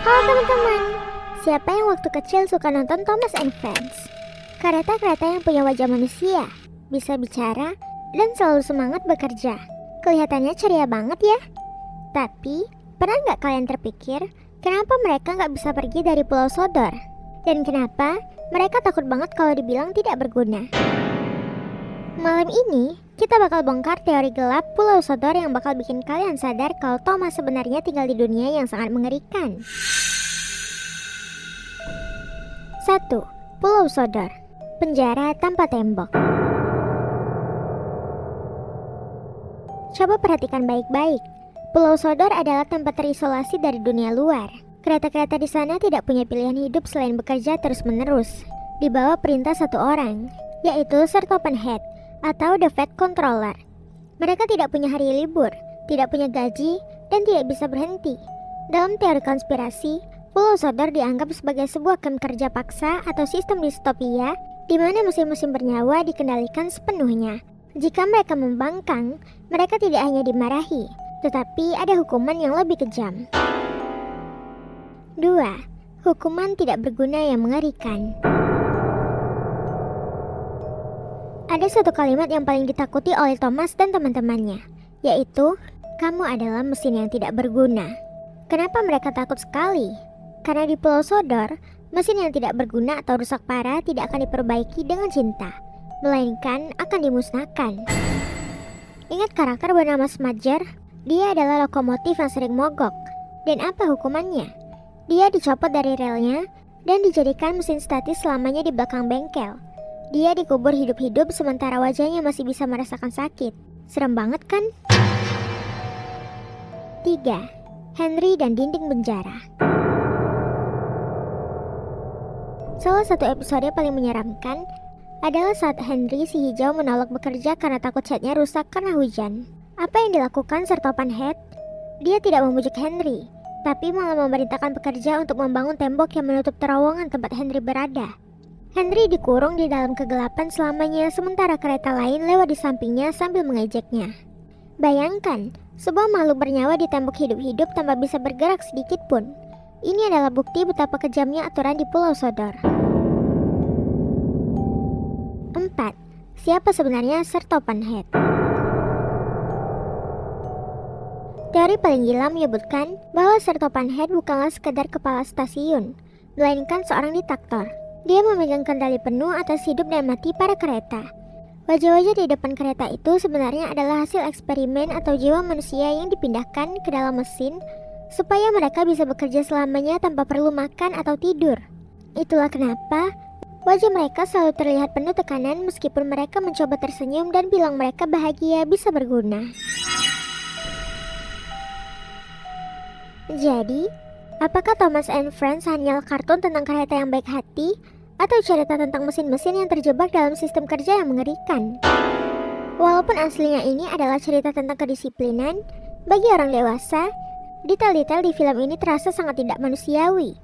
Halo teman-teman, siapa yang waktu kecil suka nonton Thomas and Friends? Kereta-kereta yang punya wajah manusia, bisa bicara, dan selalu semangat bekerja. Kelihatannya ceria banget ya. Tapi, pernah nggak kalian terpikir, kenapa mereka nggak bisa pergi dari Pulau Sodor? Dan kenapa mereka takut banget kalau dibilang tidak berguna? Malam ini, kita bakal bongkar teori gelap Pulau Sodor yang bakal bikin kalian sadar kalau Thomas sebenarnya tinggal di dunia yang sangat mengerikan. 1. Pulau Sodor, penjara tanpa tembok. Coba perhatikan baik-baik. Pulau Sodor adalah tempat terisolasi dari dunia luar. Kereta-kereta di sana tidak punya pilihan hidup selain bekerja terus-menerus di bawah perintah satu orang, yaitu Sir Topenhead atau The Fat Controller. Mereka tidak punya hari libur, tidak punya gaji, dan tidak bisa berhenti. Dalam teori konspirasi, Pulau Sodor dianggap sebagai sebuah kamp kerja paksa atau sistem distopia di mana mesin-mesin bernyawa dikendalikan sepenuhnya. Jika mereka membangkang, mereka tidak hanya dimarahi, tetapi ada hukuman yang lebih kejam. 2. Hukuman tidak berguna yang mengerikan. Ada satu kalimat yang paling ditakuti oleh Thomas dan teman-temannya, yaitu, "Kamu adalah mesin yang tidak berguna." Kenapa mereka takut sekali? Karena di Pulau Sodor, mesin yang tidak berguna atau rusak parah tidak akan diperbaiki dengan cinta, melainkan akan dimusnahkan. Ingat karakter bernama Smudger? Dia adalah lokomotif yang sering mogok. Dan apa hukumannya? Dia dicopot dari relnya dan dijadikan mesin statis selamanya di belakang bengkel. Dia dikubur hidup-hidup sementara wajahnya masih bisa merasakan sakit. Serem banget kan? 3. Henry dan dinding penjara. Salah satu episode paling menyeramkan adalah saat Henry si hijau menolak bekerja karena takut catnya rusak karena hujan. Apa yang dilakukan Sir Topenhead? Dia tidak membujuk Henry, tapi malah memerintahkan pekerja untuk membangun tembok yang menutup terowongan tempat Henry berada. Henry dikurung di dalam kegelapan selamanya sementara kereta lain lewat di sampingnya sambil mengejeknya. Bayangkan, sebuah makhluk bernyawa di tembok hidup-hidup tanpa bisa bergerak sedikit pun. Ini adalah bukti betapa kejamnya aturan di Pulau Sodor. 4. Siapa sebenarnya Sir Topenhead? Teori paling gila menyebutkan bahwa Sir Topenhead bukanlah sekedar kepala stasiun, melainkan seorang diktator. Dia memegang kendali penuh atas hidup dan mati para kereta. Wajah-wajah di depan kereta itu sebenarnya adalah hasil eksperimen atau jiwa manusia yang dipindahkan ke dalam mesin supaya mereka bisa bekerja selamanya tanpa perlu makan atau tidur. Itulah kenapa wajah mereka selalu terlihat penuh tekanan meskipun mereka mencoba tersenyum dan bilang mereka bahagia bisa berguna. Jadi, apakah Thomas and Friends hanya kartun tentang kereta yang baik hati atau cerita tentang mesin-mesin yang terjebak dalam sistem kerja yang mengerikan? Walaupun aslinya ini adalah cerita tentang kedisiplinan, bagi orang dewasa, detail-detail di film ini terasa sangat tidak manusiawi.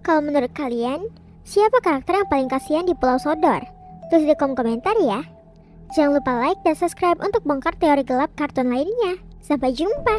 Kalau menurut kalian, siapa karakter yang paling kasihan di Pulau Sodor? Tulis di kolom komentar ya. Jangan lupa like dan subscribe untuk bongkar teori gelap kartun lainnya. Sampai jumpa.